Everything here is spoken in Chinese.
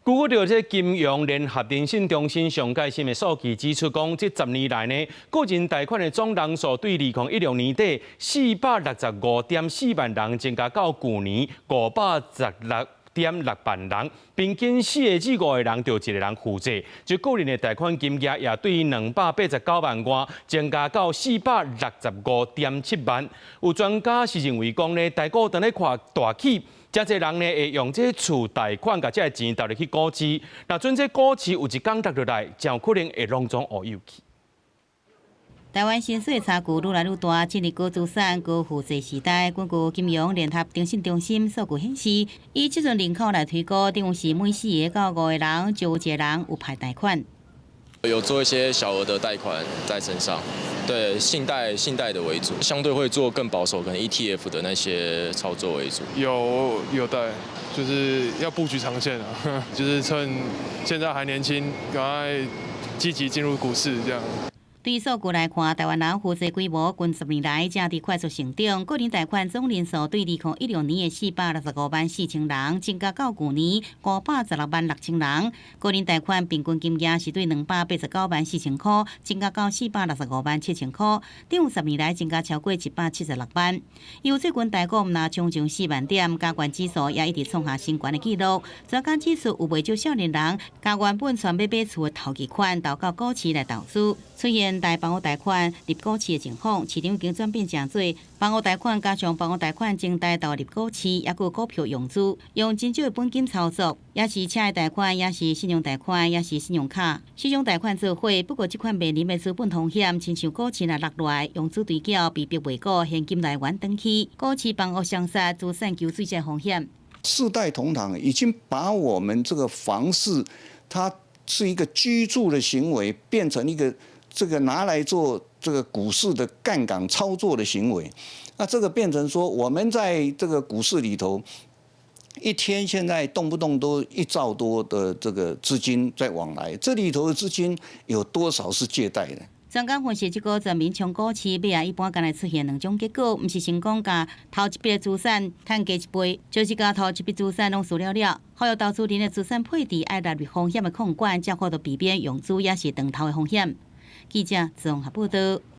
根據到這金融聯合電信中心上蓋新的數據指出，講這10年來呢，個人貸款的總人數對2016年底465.4萬人增加到去年516.6萬人，平均4個至5個人就1個人負債，就個人的貸款金額也對289萬元增加到465.7萬。有專家是認為講呢，大股東咧看大企。真濟人呢會用這厝貸款，甲這錢投入去股市。那陣這股市有一天跌落來，真有可能會攏總烏有去。台灣薪水差距愈來愈大，進入高資產、高負債時代。根據金融聯合電信中心數據顯示，以這陣人口來推估，等於是每4個到5個人就有1個人有排貸款。有做一些小額的貸款在身上，對，信貸的為主，相對會做更保守，可能 ETF 的那些操作為主。有貸，就是要布局長線啊，就是趁現在還年輕，趕快積極進入股市這樣。對數據來看，台灣人負債規模近10年來正在快速成長，個人貸款總人數對2016年的465萬4千人增加到去年516萬6千人，個人貸款平均金額是對289萬4千塊增加到465萬7千塊，等於10年來增加超過176萬。由最近台股若衝上4萬點，加權指數也一直創下新高的紀錄。專家指出，有不少少年人將原本想要買厝的頭期款投到股市來投資，出現大房屋貸款入股市的情況，市場已經轉變真多。房屋貸款加上房屋貸款淨貸到入股市，也有股票融資，用真少的本金操作，也是車的貸款，也是信用貸款，也是信用卡。四種貸款做伙，不過這款面臨的資本風險，親像股市若落落來，融資對繳被逼未過，現金來源轉去，股市房屋相殺，資產求水這風險。世代同堂已經把我們這個房市，它是一個居住的行為，變成一個。這個拿來做這個股市的槓桿操作的行為，那這個變成說，我們在這個股市裡頭，一天現在動不動都1兆多的這個資金在往來，這裡頭的資金有多少是借貸的？專家分析，這個全面衝股市，尾啊一般敢來出現2種結果，不是成功甲頭一筆資產賺加一倍，就是甲頭一筆資產攏輸了。好有投資人的資產配置愛納入風險的控管，才可度避免融資也是長頭的風險。記者曾綜合報道。